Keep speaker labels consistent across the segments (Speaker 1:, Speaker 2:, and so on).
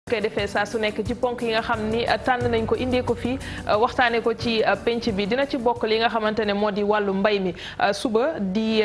Speaker 1: koy defee saa su nekk ci ponk yi nga xam ni tànn nañ ko indee ko fii waxtaanee ko ci penc bi dina ci bokk li nga xamante ne moo di wàllu mbay mi suba di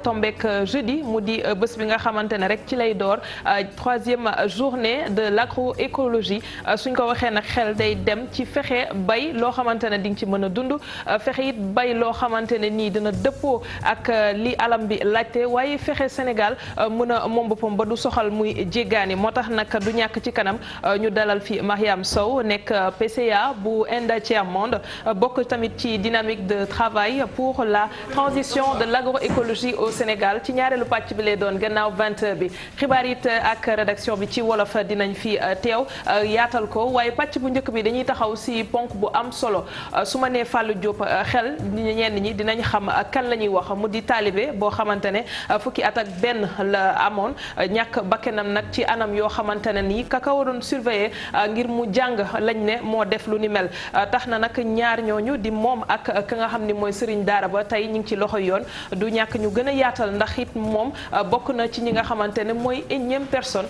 Speaker 1: tombek jeudi mu di bés bi nga xamante ne rek ci lay door 3e journée de l'agroécologie suñ ko waxee nag xel day dem ci fexe bay loo xamante ne di nga ci mën a dund fexe it bay loo xamante ne nii dina dëppoo ak li alam bi laajte waaye fexe Sénégal mën a moom boppam ba du soxal muy jéggaani moo tax nag du ñàkk ci kanam ñu dalal fi Mariam Sow nekk PCA bu Enda Tiers Monde bokk tamit ci dynamique de travail pour la transition de l'agroécologie au Sénégal ci ñaareelu pàcc bi lay doon gannaaw 20h bi xibaar it ak rédaction bi ci wolof dinañ fi teew yaatal ko waaye pàcc bu njëkk bi dañuy taxaw si ponk bu am solo su ma nee Fallou Diop xel ñenn ñi dinañ xam kan la ñuy wax mu di taalibe boo xamante ne fukki at ak benn la amoon ñàkk bakkanam nag ci anam yoo xamante ne nii kaka waroon surveiller ngir mu jàng lañ ne moo def lu ni mel tax na nag ñaar ñooñu di moom ak ka nga xam ni mooy Serigne Daara ba tey ñu ngi ci loxo yoon du ñàkk ñu gën a yaatal ndax it moom bokk na ci ñi nga xamante ne mooy énième personne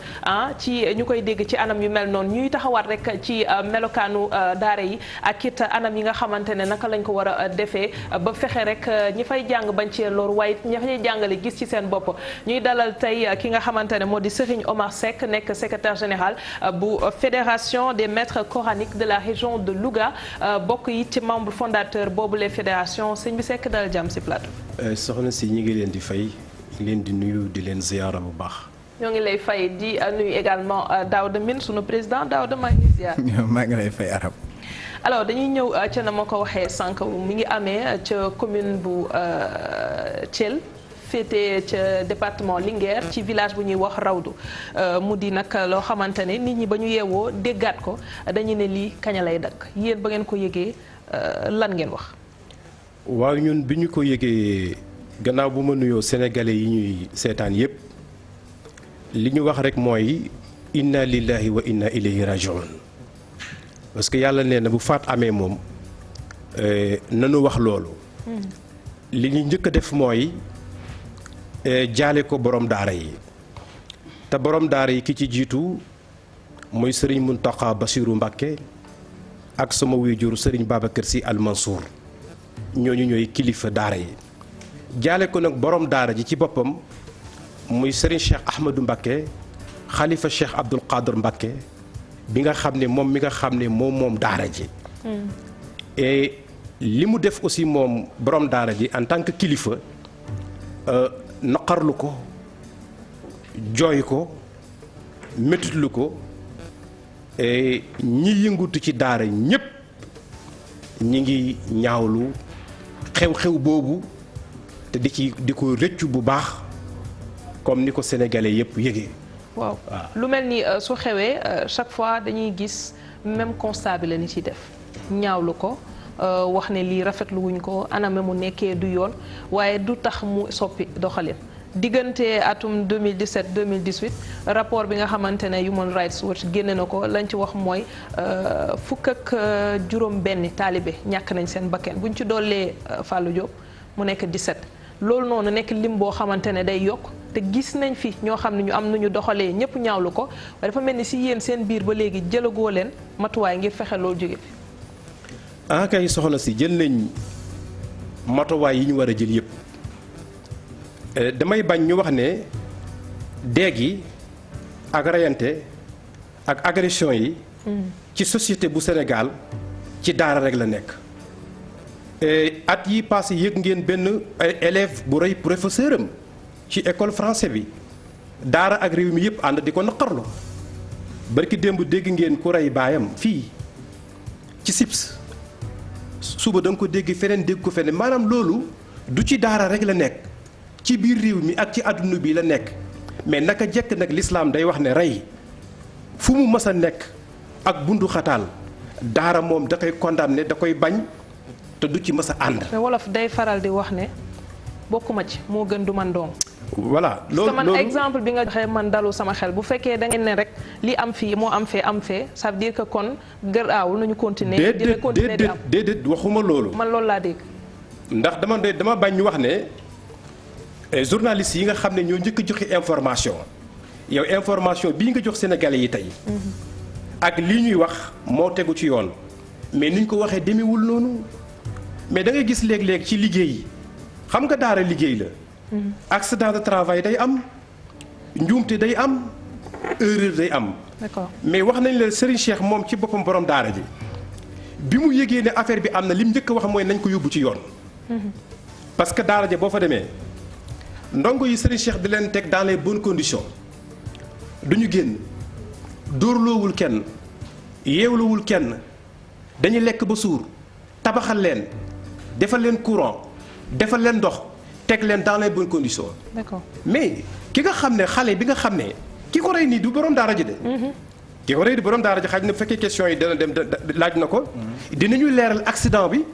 Speaker 1: ci ñu koy dégg ci anam yu mel noonu ñuy taxawaat rek ci melokaanu daara yi ak it anam yi nga xamante ne naka lañ ko war a defee ba fexe rek ñi fay jàng bañ cee lor waaye ña fay jàngale gis ci seen bopp ñuy dalal tey ki nga xamante ne moo di Serigne Omar Seck nekk secrétaire général bu fédération des maîtres coraniques de la région de Louga bokk yi ci membre fondateur boobu les fédérations sëñ bi Seck dal jàmm si plateau.
Speaker 2: soxna si ñi ngi leen di fay leen di nuyu di leen ziyaara bu baax.
Speaker 1: ñoo ngi lay fay di nuyu également Daouda Mine sunu président Daouda maa ngi ziar.
Speaker 3: maa ngi lay fay arab.
Speaker 1: alors dañuy ñëw ca na ma ko waxee sànq mi ngi amee ca commune bu Thiel. féete ca département Linguère ci village bu ñuy wax Rawdu mu di nag loo xamante ne nit ñi ba ñu yeewoo déggaat ko dañu ne lii kaña lay dakk yéen ba ngeen ko yëgee lan ngeen wax.
Speaker 2: waaw ñun bi ñu ko yëgee gannaaw bu ma nuyoo sénégalais yi ñuy seetaan yépp li ñu wax rek mooy inna lillahi wa inna ilayhi rajiun parce que yàlla nee na bu faat amee moom nanu wax loolu. li ñu njëkk a def mooy. jaale ko borom daara yi te borom daara yi ki ci jiitu mooy sëriñ Muntaqa Basiru Mbàkke ak sama waajur sëriñ Babacar Sy Al Mansour ñooñu ñooy kilifa daara yi jaale ko nag borom daara ji ci boppam muy sëriñ Cheikh Ahmadou Mbàkke xalifa Cheikh Abdoul Qadir Mbàkke bi nga xam ne moom mi nga xam ne moom daara ji et li mu def aussi moom borom daara ji en tant que kilifa naqarlu ko jooy ko métitlu ko ñi yëngutu ci daara ñépp ñi ngi ñaawlu xew-xew boobu te di ko rëccu bu baax comme ni ko sénégalais yépp yëgee.
Speaker 1: waaw lu mel ni su xewee chaque fois dañuy gis même constat bi la ni ci def ñaawlu ko wax ne lii rafetlu wuñ ko aname mu nekkee du yoon waaye du tax mu soppi doxalin diggante atum 2017 2018 rapport bi nga xamante ne Human Rights Watch génne na ko lañ ci wax mooy fukk ak juróom benni taalibe ñàkk nañ seen bakken buñ ci doolee Fallou Diop mu nekk 17 loolu noonu nekk lim boo xamante ne day yokk te gis nañ fi ñoo xam ne ñu am nañu doxalee ñëpp ñaawlu ko waaye dafa mel ni si yéen seen biir ba léegi jëlagoo leen matuwaay ngir fexe loolu jóge fi.
Speaker 2: kay soxna si jël nañ matuwaay yi ñu war a jël yépp damay bañ ñu wax ne déeg yi ak rayante ak agression yi ci société bu Sénégal ci daara rek la nekk at yi passé yëg ngeen benn élève bu rey professeur am ci école français bi daara ak réew mi yépp ànd di ko naqarlu barki démb dégg ngeen ku rey baayam fii ci SIPS suba da nga ko dégg feneen dégg ko feneen maanaam loolu du ci daara rek la nekk ci biir réew mi ak ci àdduna bi la nekk mais naka jekk nag l'islam day wax ne rey fu mu mës a nekk ak bundu xataal daara moom da koy condamné da koy bañ te du ci mës a ànd.
Speaker 1: mais wolof day faral di wax ne bokkuma ci moo gën du man doom.
Speaker 2: voilà loolu
Speaker 1: man exemple bi nga joxe man dalu sama xel bu fekkee da ngeen ne rek li am fii moo am fee ça veut dire que kon gëraawul nañu continuer. dina continuer di am
Speaker 2: déedéet waxuma loolu.
Speaker 1: man loolu laa dégg.
Speaker 2: ndax dama bañ ñu wax ne journalistes yi nga xam ne ñoo njëkk a joxe information yow information bii nga jox sénégalais yi tey. ak lii ñuy wax moo tegu ci yoon mais niñ ko waxee demewul noonu mais da ngay gis léeg-léeg ci liggéey yi xam nga daara liggéey la. accident de travail day am njuumte day am erreur day am.
Speaker 1: d'accord
Speaker 2: mais wax nañ la Serigne Cheikh moom ci boppam borom daara ji bi mu yëgee ne affaire bi am na lim njëkk a wax mooy nañ ko yóbbu ci yoon. parce que daara ja boo fa demee ndongo yi Serigne Cheikh di leen teg dans les bonnes conditions du ñu génn dóorloowul kenn yeewlawul kenn dañuy lekk ba suur tabaxal leen defal leen courant defal leen ndox teg leen dans les bonnes conditions.
Speaker 1: d'accord
Speaker 2: mais ki nga xam ne xale bi nga xam ne ki ko rey nii du borom daara ji de. ki ko rey di borom daara ji xaj na bu fekkee question yi dana dem laaj na ko. dinañu leeral accident bi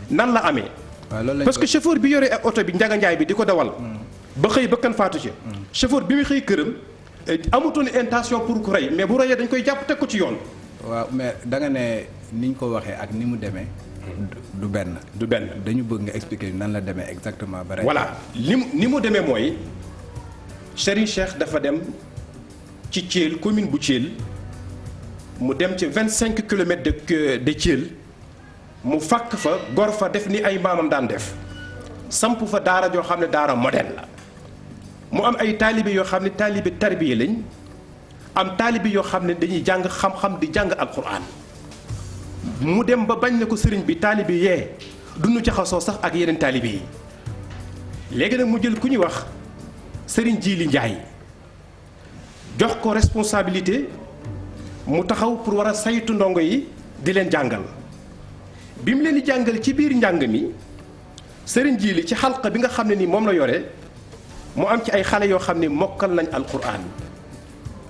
Speaker 2: nan la amee. parce que chauffeur bi yore oto bi Njaga Njaay bi di ko dawal. ba xëy ba kan faatu ci. chauffeur bi muy xëy këram amutoon intention pour ko rey mais bu reyee dañ koy jàpp teg ko ci yoon.
Speaker 3: waaw mais da nga ne ni ñu ko waxee ak ni mu demee. du benn.
Speaker 2: du benn
Speaker 3: dañu bëgg nga expliquer nan la demee exactement. ba rey
Speaker 2: voilà ni mu demee mooy Serigne Cheikh dafa dem ci Thiel commune bu Thiel mu dem ci 25 kilomètres de Thiel mu fàkk fa gor fa def ni ay maamam daan def samp fa daara joo xam ne daara modèle la mu am ay taalibe yoo xam ne taalibe tarbiye lañ am taalibe yoo xam ne dañuy jàng xam-xam di jàng alquran mu dem ba bañ na ko sëriñ bi taalibe yee duñu jaxasoo sax ak yeneen taalibe yi léegi nag mu jël ku ñuy wax sëriñ Jili Njaay jox ko responsabilité mu taxaw pour war a saytu ndongo yi di leen jàngal bi mu leen di jàngal ci biir njàng mi sëriñ Jili ci xalqa bi nga xam ne ni moom la yore mu am ci ay xale yoo xam ne mokkal nañ alquran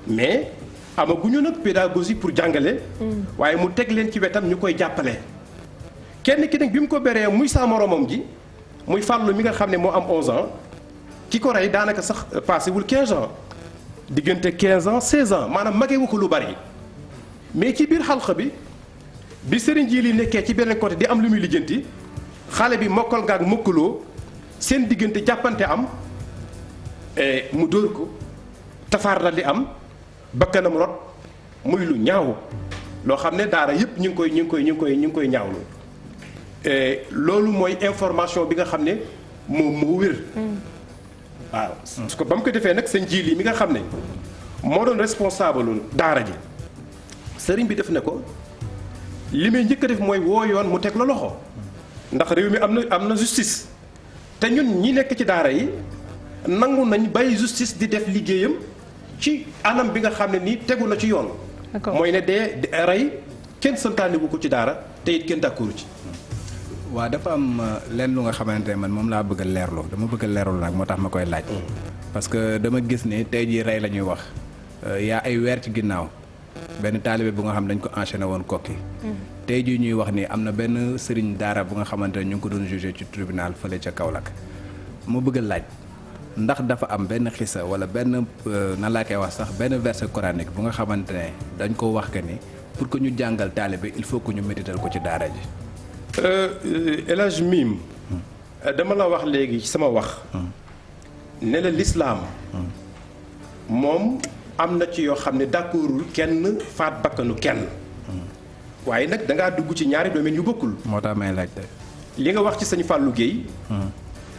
Speaker 2: mais amaguñu nag pédagogie pour jàngale. waaye mu teg leen ci wetam ñu koy jàppale. kenn ki nag bi mu ko beree muy sa moromam ji muy fàllu mi nga xam ne moo am 11 ans ki ko rey daanaka sax passé wul 15 ans diggante 15 ans 16 ans maanaam mageewu ko lu bari mais ci biir xalqa bi sëriñ ji li nekkee ci beneen côté di am lu muy lijjanti xale bi mokkal nga ak mokkaloo seen diggante jàppante am mu dóor ko tafaar la di am. bakkanam rot muy lu ñaaw loo xam ne daara yëpp ñu ngi koy ñaawlu loolu mooy information bi nga xam ne moo wér. waaw parce que ba mu ko defee nag seen jiil yi mi nga xam ne moo doon responsable daara ji sëriñ bi def ne ko li may njëkk a def mooy woo yoon mu teg la loxo ndax réew mi am na justice te ñun ñi nekk ci daara yi nangu nañ bàyyi justice di def liggéeyam. ci anam bi nga xam ne nii tegu na ci yoon. mooy ne dee rey kenn santaane bu ko ci daara te it kenn d'accord ci.
Speaker 3: waaw dafa am lenn lu nga xamante ne man moom laa bëgg a leerlu dama bëgg a leerlu nag moo tax ma koy laaj. parce que dama gis ne tey jii rey la ñuy wax yaa ay weer ci ginnaaw benn taalibe bu nga xam dañ ko enchaîné woon kokki tey jii ñuy wax ni am na benn sëriñ daara bu nga xamante ne ñu ngi ko doon jugé ci tribunal fële ca Kaolack ma bëgg a laaj. ndax dafa am benn xisa wala benn nan laa koy wax sax benn verset coranique bu nga xamante ne dañ ko wax que ni pour que ñu jàngal taalibe il faut que ñu médital ko ci daara ji.
Speaker 2: El Hadj Mim dama la wax léegi ci sama wax. ne la lislaam moom am na ci yoo xam ne d'accordul kenn faat bakkanu kenn. waaye nag da ngaa dugg ci ñaari domaines yu bokkul.
Speaker 3: moo tax may laaj tey.
Speaker 2: li nga wax ci sëñ Fallou Guèye.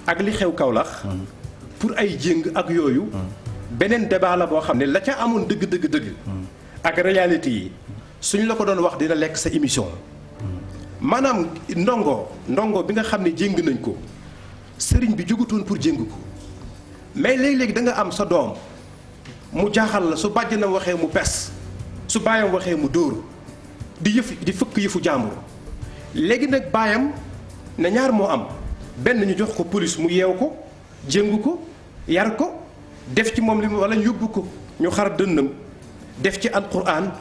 Speaker 2: ak li xew Kaolack. pour ay jéng ak yooyu beneen débat la boo xam ne la ca amoon dëgg ak réalité yi suñ la ko doon wax dina lekk sa émission maanaam ndongo bi nga xam ne jéng nañ ko sëriñ bi jógutoon pour jéng ko mais léegi-léegi da nga am sa doom mu jaaxal la su bàjjanam waxee mu pes su baayam waxee mu dóor di fëkk yëfu jàmbur léegi nag baayam ne ñaar moo am benn ñu jox ko police mu yeew ko jéng ko yar ko def ci moom li mu wala yóbbu ko ñu xar dënnam def ci alquran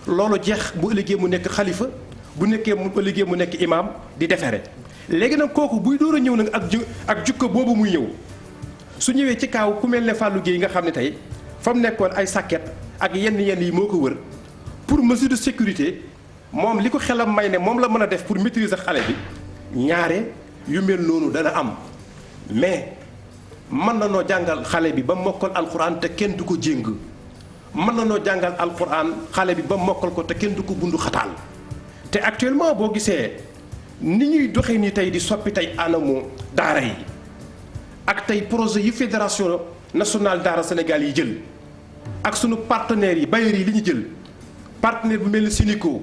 Speaker 2: loolu jeex bu ëllëgee mu nekk xalifa bu ëllëgee mu nekk imaam di defere léegi nag kooku buy door a ñëw nag ak jukko boobu muy ñëw su ñëwee ci kaaw ku mel ne Fallou Guèye nga xam ne tey fa mu nekkoon ay sàkket ak yenn yi moo ko wër pour mesure de sécurité moom li ko xelam may ne moom la mën a def pour maîtriser xale bi ñaare yu mel noonu dana am mais mën na noo jàngal xale bi ba mokkal alxuraan te kenn du ko jéng mën na noo jàngal alquran xale bi ba mokkal ko te kenn du ko bundu xataal te actuellement boo gisee ni ñuy doxee ni tey di soppi tey anamu daara yi ak tey projet yi fédération nationale daara Sénégal yi jël ak sunu partenaires yi bailleurs yi li ñu jël partenaire bu mel ni Sinico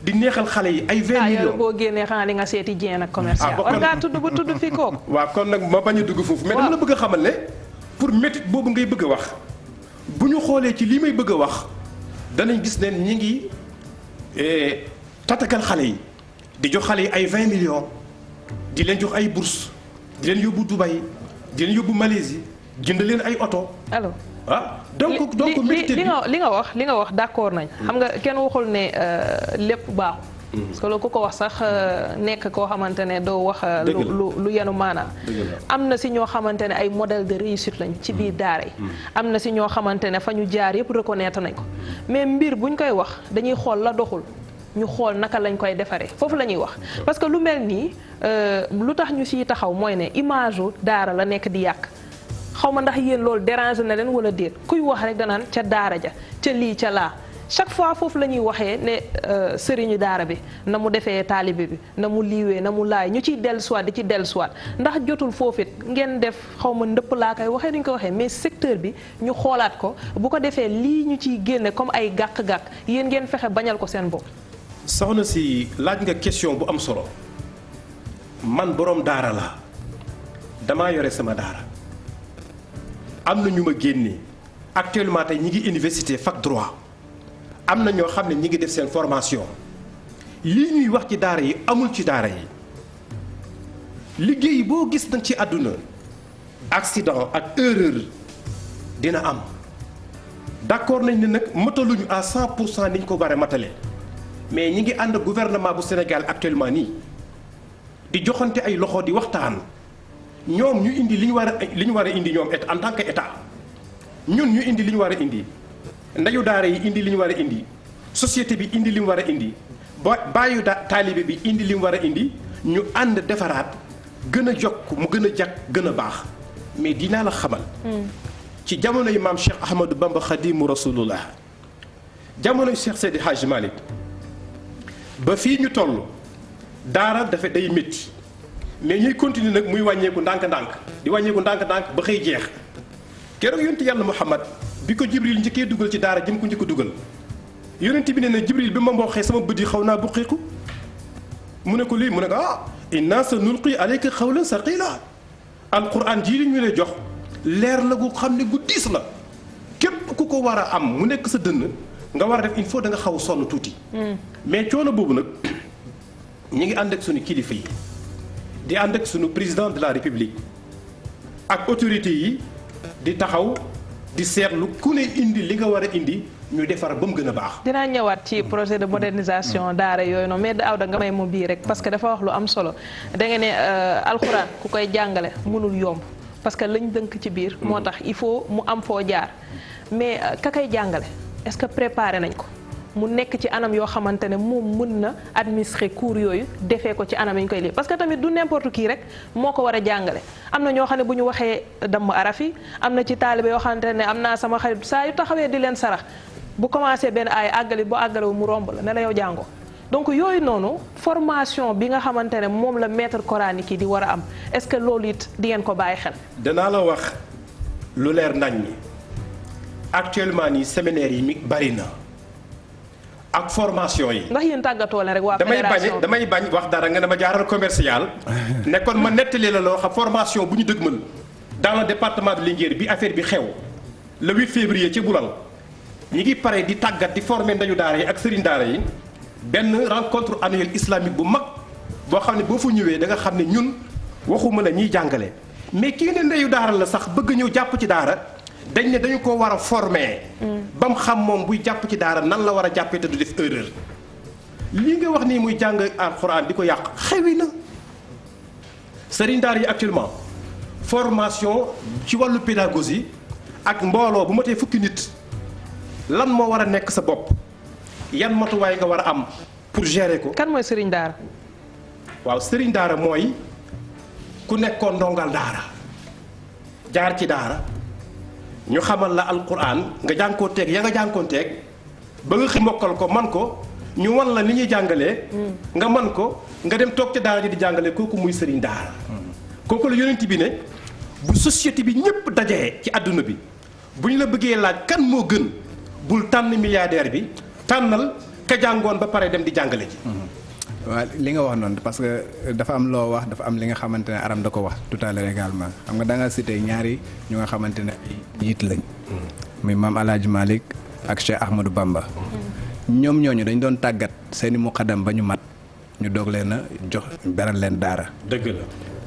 Speaker 2: di neexal xale yi ay 20 millions
Speaker 1: yow boo génnee xanaa li nga seeti Dieng ak commercial. war ngaa tudd ba tudd fii kooku.
Speaker 2: waaw kon nag ma bañ a dugg foofu. mais dama la bëgg a xamal ne pour métit boobu ngay bëgg a wax bu ñu xoolee ci lii may bëgg a wax danañ gis ne ñi ngi tatagal xale yi di jox xale yi ay 20 millions di leen jox ay bourse di leen yóbbu Dubaï di leen yóbbu Malaisie jënd leen ay oto.
Speaker 1: alors
Speaker 2: donc
Speaker 1: li nga wax d'accord nañ. xam nga kenn waxul ne lépp baaxul. parce que loolu ku ko wax sax nekk koo xamante ne doo wax. lu yenu maanaa. am na si ñoo xamante ne ay modèle de réussite lañ ci biir daara yi. am na si ñoo xamante ne fa ñu jaar yëpp reconnaître nañ ko mais mbir buñ koy wax dañuy xool la doxul. ñu xool naka lañ koy defaree foofu la ñuy wax parce que lu mel nii lu tax ñu siy taxaw mooy ne image u daara la nekk di yàq xaw ma ndax yéen loolu déranger na leen wala déet kuy wax rek danaan ca daara ja ca lii ca laa chaque fois foofu la ñuy waxee ne sëriñu daara bi na mu defee taalibe bi na mu liiwee na mu laay ñu ciy dellusiwaat di ci dellusiwaat ndax jotul foofit ngeen def xaw ma ndëpp laa koy waxee duñ ko waxee mais secteur bi ñu xoolaat ko bu ko defee lii ñu ciy génne comme ay gàkk-gàkk yéen ngeen fexe bañal ko seen bopp.
Speaker 2: soxna si laaj nga question bu am solo man boroom daara la damaa yore sama daara am na ñu ma génne actuellement tey ñi ngi université fac droit am na ñoo xam ne ñi ngi def seen formation lii ñuy wax ci daara yi amul ci daara yi liggéey boo gis nag ci àdduna accident ak erreur dina am d'accord nañ ne nag mataluñu à 100% ni ñu ko bare matale mais ñi ngi ànd gouvernement bu Sénégal actuellement nii di joxante ay loxo di waxtaan ñoom ñu indi li ñu war a indi ñoom en tant que état ñun ñu indi li ñu war a indi ndeyu daara yi indi li ñu war a indi société bi indi li mu war a indi bàyyu taalibe bi indi li mu war a indi ñu ànd defaraat gën a jokk mu gën a jag gën a baax mais dinaa la xamal ci jamonoy maam Cheikh Ahmadou Bamba Khadimu Rasulullah jamonoy Cheikh Seydi Hadji Malick ba fii ñu toll daara dafa day métti mais ñuy continuer nag muy wàññeeku ndànk-ndànk di wàññeeku ndànk-ndànk ba xëy jeex keroog yonent yàlla Muhammad bi ko Jibril njëkkee dugal ci daara jëm ko njëkk dugal yonent bi ne na Jibril bi ma mboxee sama bët yi xaw naa buqiiku mu ne ko lii mu ne ko inna sa nulqi alayka qawlan saqila alquran jii li ñu lay jox leer la gu xam ne gu diis la képp ku ko war a am mu nekk sa dënn nga war a def il faut da nga xaw sonn tuuti. mais coono boobu nag ñu ngi ànd ak suñu kilifa yi di ànd ak suñu président de la république ak autorités yi di taxaw di seetlu ku ne indi li nga war a indi ñu defar ba mu gën a baax. dinaa
Speaker 1: ñëwaat ci projet de modernisation daara yooyu noonu mais daaw da nga may mu bii rek parce que dafa wax lu am solo da nga ne alxuraan ku koy jàngale mënul yomb parce que lañ dënk ci biir. moo tax il faut mu am foo jaar mais ka koy jàngale. est-ce que préparé nañ ko mu nekk ci anam yoo xamante ne moom mën na administrer cours yooyu defee ko ci anam yi ñu koy lii parce que tamit du n'importe qui rek moo ko war a jàngale am na ñoo xam ne bu ñu waxee damm araf yi am na ci taalibe yoo xamante ne am naa sama xarit saa yu taxawee di leen sarax bu commencé benn ay àggali bu àggalewu mu romb la ne la yow jàngoo donc yooyu noonu formation bi nga xamante ne moom la maître coranique yi di war a am est-ce que loolu it di ngeen ko bàyyi xel.
Speaker 2: danaa la wax lu leer nañ ñi actuellement nii séminaire yi mi bari na ak formation yi.
Speaker 1: ndax yéen tàggatoo la rek waa fédération
Speaker 2: damay bañ wax dara nga dama jaaral commercial. nekkoon ma nettali la loo xam formation bu ñu dëgmal dans le département de Linguère bi affaire bi xew le 8 février ci Boulal ñi ngi pare di tàggat di former ndañu daara yi ak sëriñ daara yi benn rencontre annuelle islamique bu mag boo xam ne boo fa ñëwee da nga xam ne ñun waxuma la ñuy jàngale mais kii ne ndeyu daara la sax bëgg ñëw jàpp ci daara. dañ ne dañu ko war a former. ba mu xam moom buy jàpp ci daara nan la war a jàppee te du def erreur. lii nga wax nii muy jàng alxuraan di ko yàq xewi na. sëriñ daara yi actuellement formation ci wàllu pédagogie ak mbooloo bu matee fukki nit lan moo war a nekk sa bopp yan matuwaay nga war a am pour gérer ko.
Speaker 1: kan mooy sëriñ daara.
Speaker 2: waaw sëriñ daara mooy ku nekkoon ndongal daara jaar ci daara. ñu xamal la alquran nga jànkoonteeg ya nga jànkoonteeg ba nga xëy mokkal ko man ko ñu wan la ni ñuy jàngalee. nga man ko nga dem toog ca daara ji di jàngale kooku muy sëriñ daara. kooku la yonent bi ne bu société bi ñëpp dajee ci àdduna bi bu ñu la bëggee laaj kan moo gën bul tànn milliardaire bi tànnal ka jàngoon ba pare dem di jàngale ji.
Speaker 3: waaw li nga wax noonu parce que dafa am loo wax dafa am li nga xamante ne Aram da ko wax tout à l'heure également xam nga da nga cité ñaari ñu nga xamante ne ay njiit lañ. muy maam El Hadj Malick ak Cheikh Ahmadou Bamba. ñoom ñooñu dañ doon tàggat seeni muqaddam ba ñu mat ñu doog leen a jox beral leen daara.
Speaker 2: dëgg la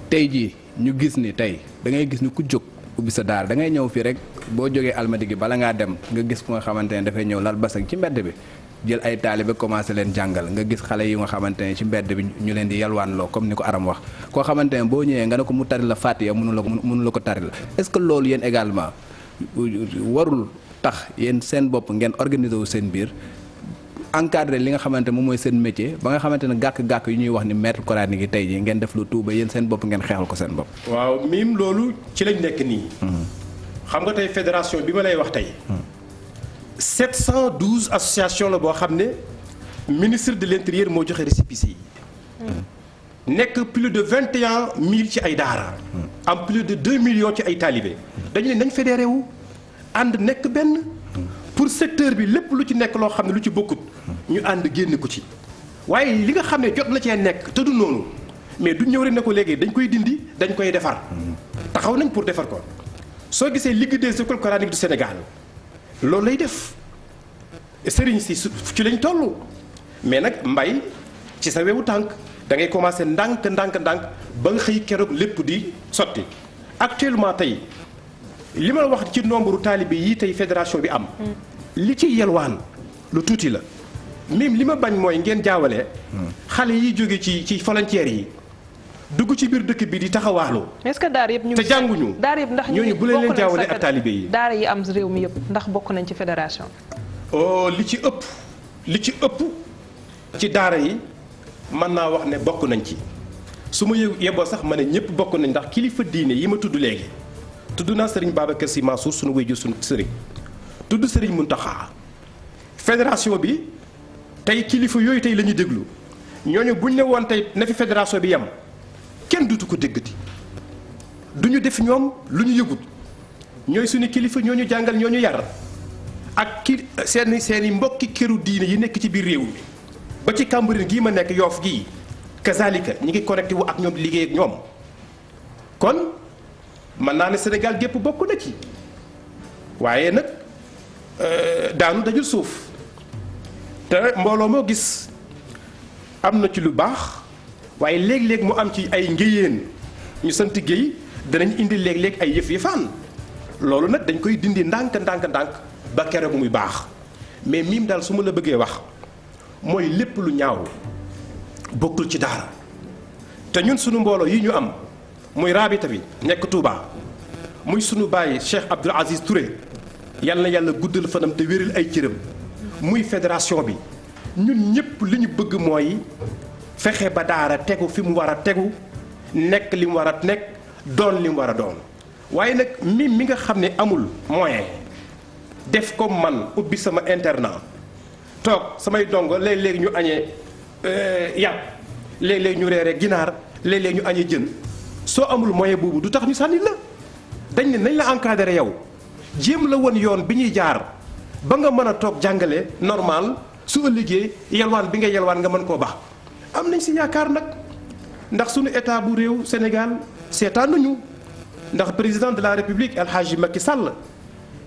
Speaker 3: tey jii ñu gis ni tey da ngay gis ni ku jóg ubbi sa daara da ngay ñëw fii rek boo jógee almadi gi bala ngaa dem nga gis ku nga xamante ne dafay ñëw lal basang ci mbedd bi. jël ay taalibe commencé leen jàngal nga gis xale yi nga xamante ne ci mbedd bi ñu leen di yalwaanloo comme ni ko Aram wax koo xamante ne boo ñëwee nga ne ko mu tari la Fatiha mënu la ko tari la est-ce que loolu yéen également warul tax yéen seen bopp ngeen organiser wu seen biir encadrer li nga xamante moom mooy seen métier ba nga xamante ne gàkk-gàkk yu ñuy wax ni maître coranique yi tey ji ngeen def lu tuuba yéen seen bopp ngeen xeexal ko seen bopp.
Speaker 2: waaw miim loolu ci lañ nekk nii. xam nga tey fédération bi ma lay wax tey. 712 association la boo xam ne ministre de l'intérieur moo joxe récépissé yi. nekk plus de 21000 ci ay daara. am plus de 2 millions ci ay talibé. dañu ne nañ fédéré wu ànd nekk benn. pour secteur bi lépp lu ci nekk loo xam ne lu ci bokkut. ñu ànd génn ko ci. waaye li nga xam ne jot na cee nekk te du noonu mais du ñëw rek ne ko léegi dañ koy dindi dañ koy defar. taxaw nañ pour defar ko soo gisee Ligue des écoles coraniques du Sénégal. loolu lay def sëriñ si ci lañ toll mais nag mbay ci sa wewu tànk da ngay commencer ndànk ba nga xëy keroog lépp di sotti actuellement tey li ma wax ci nombre taalibe yi tey fédération bi am. li ci yelwaan lu tuuti la même li ma bañ mooy ngeen jaawale. xale yi jóge ci volontaires yi dugg ci biir dëkk bi di taxawaalu.
Speaker 1: est-ce que daara yëpp ñu
Speaker 2: te jànguñu.
Speaker 1: daara yëpp ndax
Speaker 2: ñooñu bu leen leen jaawale ak taalibe yi.
Speaker 1: daara yi am réew mi yëpp ndax bokk nañ ci fédération.
Speaker 2: oh li ci ëpp ci daara yi mën naa wax ne bokk nañ ci su ma yeboo sax ma ne ñëpp bokk nañ ndax kilifa diine yi ma tudd léegi tudd naa sëriñ Babacar Sy Mansour sunu wéyju sunu sëriñ tudd sëriñ Mountakha fédération bi tey kilifa yooyu tey la ñuy déglu ñooñu buñ ne woon tey na fi fédération bi yem. kenn dutu ko déggati du ñu def ñoom lu ñu yëgut ñooy suñu kilifa ñoo ñu jàngal ñoo ñu yar ak seeni mbokki këru diine yi nekk ci biir réew mi ba ci Cambérène gii ma nekk Yoff gii kazalika ñi ngi connecté wu ak ñoom di liggéey ak ñoom kon mën naa ne Sénégal gépp bokk na ci waaye nag daanu dajul suuf te mbooloo moo gis am na ci lu baax. waaye léeg-léeg mu am ci ay ngéyeen ñu sant géey danañ indi léeg-léeg ay yëf-yëfaan loolu nag dañ koy dindi ndànk ba keroog muy baax mais miim daal su ma la bëggee wax mooy lépp lu ñaaw bokkul ci daara te ñun sunu mbooloo yi ñu am muy raabita bi nekk Touba muy sunu bàyyi Cheikh Abdoul Aziz Touré yal na yàlla guddal fanam te wéral ay cëram muy fédération bi ñun ñëpp li ñu bëgg mooy fexe ba daara tegu fi mu war a tegu nekk li mu war a nekk doon li mu war a doon waaye nag mi nga xam ne amul moyen def comme man ubbi sama internat toog samay dongo léeg-léeg ñu añee yàpp léeg-léeg ñu reere ginaar léeg-léeg ñu añee jën soo amul moyen boobu du tax ñu sànni la dañ ne nañ la encadré yow jéem la woon yoon bi ñuy jaar ba nga mën a toog jàngale normal su ëllëgee yelwaan bi nga yelwaan nga mën koo baax am nañ si yaakaar nag ndax suñu état bu réew Sénégal seetaan nañu ndax président de la république El Hadji Macky Sall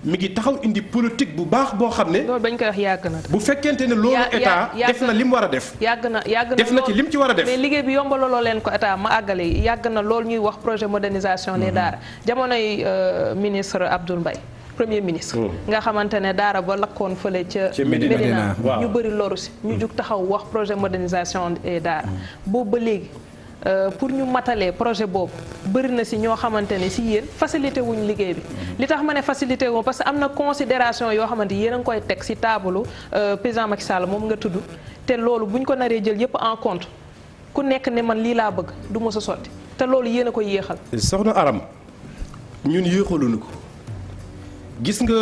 Speaker 2: mi ngi taxaw indi politique bu baax boo xam ne.
Speaker 1: loolu bañ koy wax yàgg na.
Speaker 2: bu fekkente ne loolu état def na li mu war a def.
Speaker 1: yàgg na
Speaker 2: def na ci lim ci war a def.
Speaker 1: mais liggéey bi yombalaloo leen ko état ma àggale yàgg na loolu ñuy wax projet modernisation des daara jamonoy ministre Abdoul Mbaye premier ministre. nga xamante ne daara ba lakkoon fële ca. Médina ñu bëri loru si. ñu jug taxaw wax projet modernisation des daara. boobu ba léegi. pour ñu matalee projet boobu bëri na si ñoo xamante ne si yéen facilité wuñ liggéey bi li tax ma ne facilité wuñ parce que am na considération yoo xamante yéen a ngi koy teg si taabalu président Macky Sall moom nga tudd te loolu bu ñu ko naree jël yëpp en compte ku nekk ne man lii laa bëgg du mos a sotti te loolu yéen a koy yéexal.
Speaker 2: soxna Aram ñun yéexaluñu ko gis nga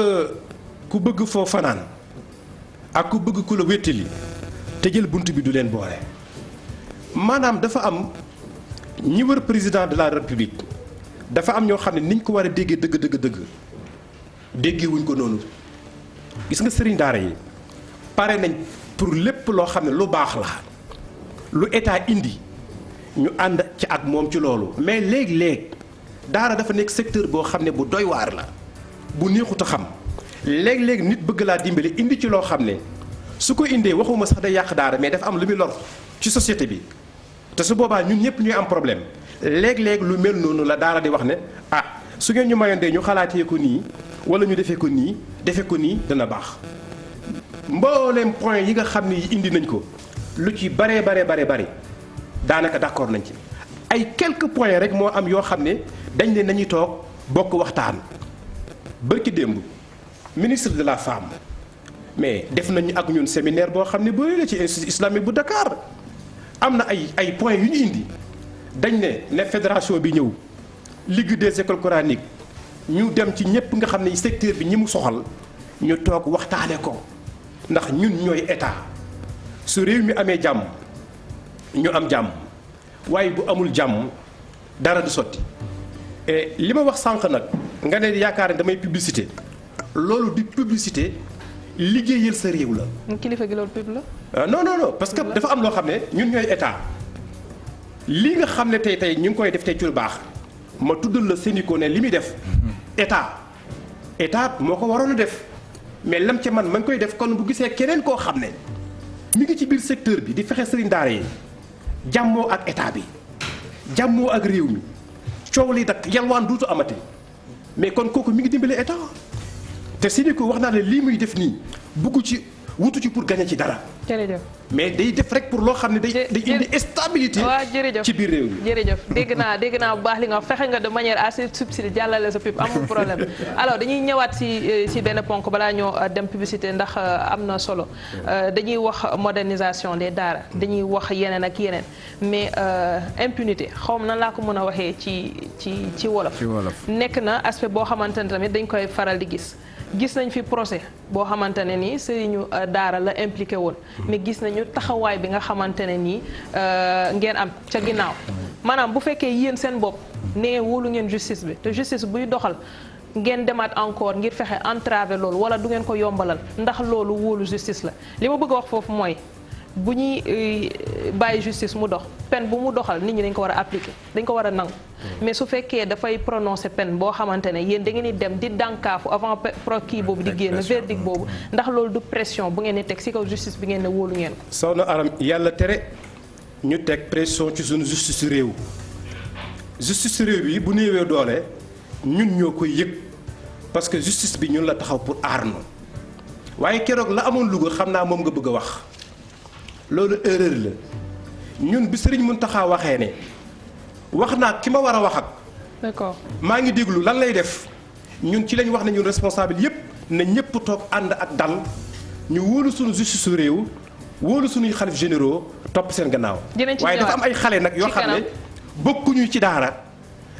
Speaker 2: ku bëgg foo fanaan ak ku bëgg ku la wéttali te jël bunt bi du leen boole maanaam dafa am ñi wër président de la république dafa am ñoo xam ne niñ ko war a déggee dëgg déggee wuñ ko noonu gis nga sëriñ daara yi pare nañ pour lépp loo xam ne lu baax la lu état indi ñu ànd ci ak moom ci loolu mais léeg-léeg daara dafa nekk secteur boo xam ne bu doy waar la bu neexut a xam léeg-léeg nit bëgg laa dimbali indi ci loo xam ne su ko indee waxuma sax day yàq daara mais dafa am lu muy lor ci société bi te su boobaa ñun ñëpp ñuy am problème léeg-léeg lu mel noonu la daara di wax ne ah su ngeen ñu mayondee ñu xalaatee ko nii wala ñu defee ko nii dana baax mbooleem point yi nga xam ne yi indi nañ ko lu ci bare daanaka d'accord nañ ci ay quelques points rek moo am yoo xam ne dañ ne nañuy toog bokk waxtaan bërki démb ministre de la femme mais def nañu ak ñun séminaire boo xam ne bëri la ci institut islamique bu Dakar am na ay points yu ñu indi dañ ne fédération bi ñëw ligue des écoles coraniques ñu dem ci ñëpp nga xam ne secteur bi ñi mu soxal ñu toog waxtaane ko ndax ñun ñooy état su réew mi amee jàmm ñu am jàmm waaye bu amul jàmm dara du sotti li ma wax sànq nag nga ne yaakaar ne damay publicité loolu di publicité liggéeyal sa réew la.
Speaker 1: kilifa gi loolu pub la.
Speaker 2: non parce que dafa am loo xam ne ñun ñooy état lii nga xam ne tey ñu ngi koy def tey ci lu baax ma tuddal la Sénico ne li muy def état moo ko waroon a def mais lam ca man ma ngi koy def kon bu gisee keneen koo xam ne mi ngi ci biir secteur bi di fexe sëriñ daara yi. jàmmoo ak état bi jàmmoo ak réew mi coow li dak yalwaan duutu amati mais kon kooku mi ngi dimbale état te Sénico wax naa ne lii muy def nii bugg ci wutu ci pour gagner ci dara.
Speaker 1: jërëjëf
Speaker 2: mais day def rek pour loo xam ne day indi stabilité. ci biir réew mi.
Speaker 1: jërëjëf dégg naa bu baax li nga fexe nga de manière assez subtile jàllale sa pub amul problème alors dañuy ñëwaat si benn ponk balaa ñoo dem publicité ndax am na solo dañuy wax modernisation des daara dañuy wax yeneen ak yeneen mais impunité xaw ma nan laa ko mën a waxee ci wolof. nekk na aspect boo xamante ne tamit dañ koy faral di gis nañ fi procès boo xamante ne nii sëriñu daara la impliqué woon mais gis nañu taxawaay bi nga xamante ne nii ngeen am ca ginnaaw maanaam bu fekkee yéen seen bopp nee wóolu ngeen justice bi te justice buy doxal ngeen demaat encore ngir fexe entraver loolu wala du ngeen ko yombalal ndax loolu wóolu justice la li ma bëgg a wax foofu mooy bu ñuy bàyyi justice mu dox peine bu mu doxal nit ñi dañ ko war a appliquer dañ ko war a nangu mais su fekkee dafay prononcer peine boo xamante ne yéen da ngeen di dem di dànkaafu avant kii boobu di génn verdict boobu ndax loolu du pression bu ngeen di teg ci kaw justice bi ngeen ne wóolu ngeen ko.
Speaker 2: Soxna Aram yàlla tere ñu teg pression ci suñu justice réew bi bu néewee doole ñun ñoo koy yëg parce que justice bi ñun la taxaw pour aar nu waaye keroog la amoon Louga xam naa moom nga bëgg a wax. loolu erreur la ñun bi Serigne Mountakha waxee ne wax naa ki ma war a wax ak.
Speaker 1: d'accord
Speaker 2: maa ngi déglu lan lay def ñun ci lañ wax ne ñun responsable yépp na ñëpp toog ànd ak dal ñu wóolu suñu justice su réew wóolu suñuy xalif généraux topp seen gannaaw. waaye dafa am ay xale nag yoo xam ne bokkuñu ci daara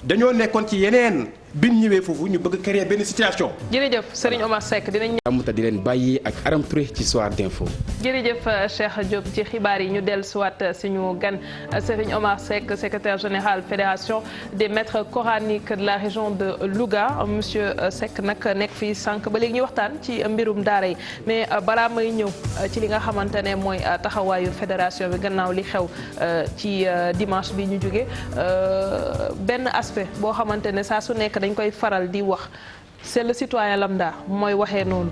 Speaker 2: dañoo nekkoon ci yeneen bi ñu ñëwee foofu ñu bëgg créer benn situation.
Speaker 1: jërëjëf Serigne Omar Seck dinañ.
Speaker 4: amuta di leen bàyyi ak Aram Touré ci Soir d'info.
Speaker 1: jërëjëf Cheikh Diop ci xibaar yi ñu dellusiwaat suñu gan Serigne Omar Seck secrétaire général fédération des maîtres coraniques de la région de Louga monsieur Seck nag nekk fii sànq ba léegi ñuy waxtaan ci mbirum daara yi mais balaa may ñëw ci li nga xamante ne mooy taxawaayu fédération bi gannaaw li xew ci dimanche bi ñu jóge benn aspect boo xamante ne saa su nekk dañ koy faral di wax c'est le citoyen lambda mooy waxee noonu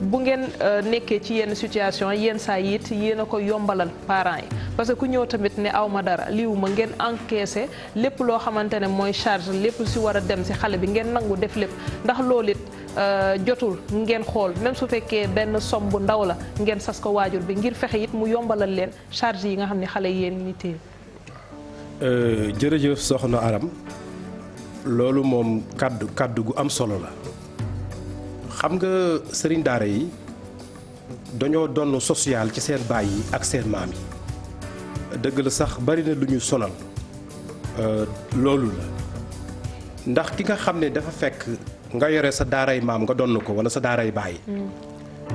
Speaker 1: bu ngeen nekkee ci yenn situation yenn saa yi it yéen a ko yombalal parents yi parce que ku ñëw tamit ne aw ma dara liiw ma ngeen encaissé lépp loo xamante ne mooy charge lépp si war a dem si xale bi ngeen nangu def lépp ndax loolu it jotul ngeen xool même su fekkee benn somme bu ndaw la ngeen sas ko waajur bi ngir fexe it mu yombalal leen charge yi nga xam ne xale yi yéen ñi téye.
Speaker 2: jërëjëf soxna Aram loolu moom kàddu gu am solo la xam nga sëriñ daara yi dañoo donn social ci seen baay yi ak seen maam yi dëgg la sax bari na lu ñu sonal loolu la ndax ki nga xam ne dafa fekk nga yore sa daaray maam nga donn ko wala sa daaray baay.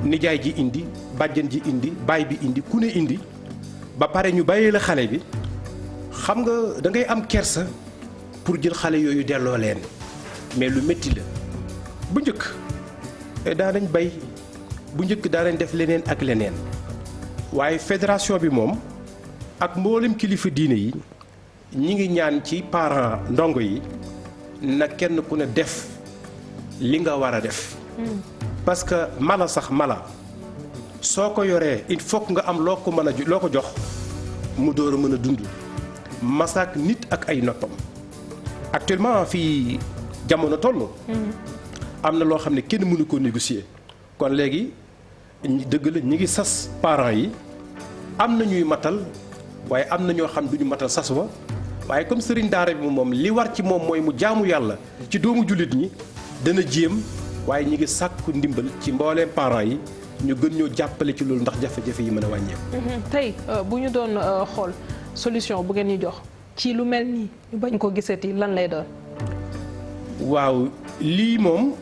Speaker 2: nijaay ji indi bàjjen ji indi baay bi indi ku ne indi ba pare ñu bàyyee la xale bi xam nga da ngay am kersa pour jël xale yooyu delloo leen mais lu métti la bu njëkk daa nañ bay bu njëkk daa nañ def leneen ak leneen waaye fédération bi moom ak mboolem kilifa diine yi ñi ngi ñaan ci parents ndongo yi na kenn ku ne def li nga war a def. parce que mala sax mala soo ko yoree il faut que nga am loo ko mën a loo ko jox mu door a mën a dund masaak nit ak ay noppam actuellement fii jamono toll. am na loo xam ne kenn mënu ko négocier kon léegi dëgg la ñi ngi sas parents yi am na ñuy matal waaye am na ñoo xam duñu matal sas wa waaye comme sëriñ daara bi moom li war ci moom mooy mu jaamu yàlla ci doomu jullit ñi dana jéem. waaye ñi ngi sàkku ndimbal ci mbooleem parents yi ñu gën ñoo jàppale ci loolu ndax jafe-jafe yi mën a wàññeeku.
Speaker 1: tey bu ñu doon xool solution bu ngeen ñu jox ci lu mel nii ñu bañ ko gisati lan lay doon.
Speaker 2: waaw lii moom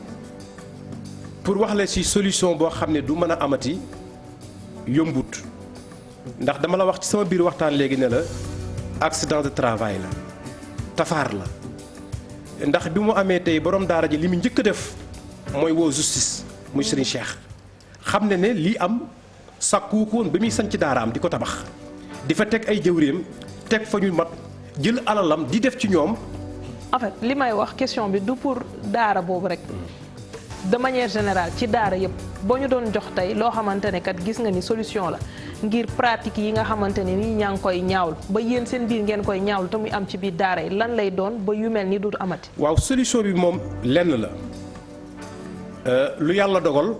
Speaker 2: pour wax la ci solution boo xam ne du mën a amati yombut ndax dama la wax ci sama biir waxtaan léegi ne la accident de travail la tafaar la ndax bi mu amee tey borom daara ji li mu njëkk a def. mooy woo justice muy Serigne Cheikh xam ne lii am sàkku ko woon ba muy sanc daaraam di ko tabax di fa teg ay jëwréem teg fa ñu mat jël alalam di def ci ñoom.
Speaker 1: en fait li may wax question bi du pour daara boobu rek de manière générale ci daara yëpp boo ñu doon jox tey loo xamante ne kat gis nga ni solution la ngir pratique yi nga xamante ne nii ñaa ngi koy ñaawlu ba yéen seen biir ngeen koy ñaawlu te muy am ci biir daara yi lan lay doon ba yu mel ni du amati.
Speaker 2: waaw solution bi moom lenn la. lu yàlla dogal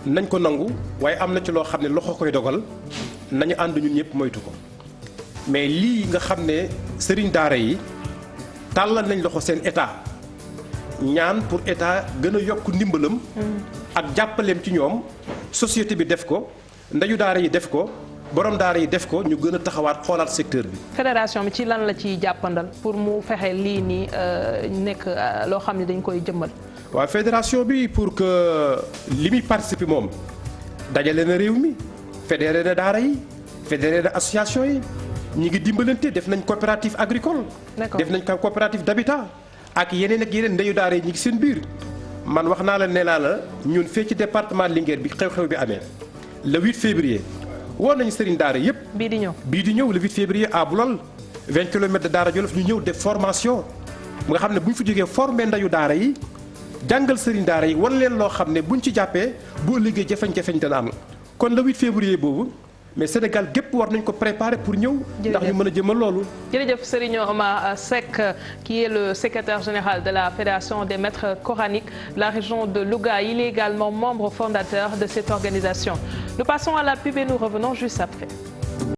Speaker 2: nañ ko nangu waaye am na ci loo xam ne loxo koy dogal nañu ànd ñun ñëpp moytu ko mais lii nga xam ne sëriñ daara yi tàllal nañ loxo seen état ñaan pour état gën a yokk ndimbalam ak jàppaleem ci ñoom société bi def ko ndeyu daara yi def ko borom daara yi def ko ñu gën a taxawaat xoolaat secteur bi.
Speaker 1: fédération bi ci lan la ciy jàppandal pour mu fexe lii nii nekk loo xam ne dañ koy jëmmal.
Speaker 2: waaw fédération bi pour que li muy participer moom dajale na réew mi fédéré na daara yi fédéré na association yi ñi ngi dimbalante def nañ coopérative agricole. def nañ coopérative d'habitat ak yeneen ndeyu daara yi ñi ngi seen biir man wax naa la nee naa la ñun fee ci département Linguère bi xew-xew bi amee le 8 février woo nañu sëriñ daara yëpp. bii di ñëw le 8 février à Boulal 20 kilomètres de Daara Jolof ñu ñëw def formation nga xam ne bu ñu fi jógee former ndeyu daara yi. jàngal sëriñ daara yi wan leen loo xam ne buñ ci jàppee boo liggéey jafeñ-jafeñ dana am kon le 8 février boobu mais Sénégal gépp war nañ ko préparer pour ñëw. ndax ñu mën a jëmal loolu.
Speaker 1: jërëjëf Serigne Omar Seck qui est le secrétaire général de la Fédération des maîtres coraniques de la région de Louga. Il est également membre fondateur de cette organisation. Nous passons à la pub et nous revenons juste après.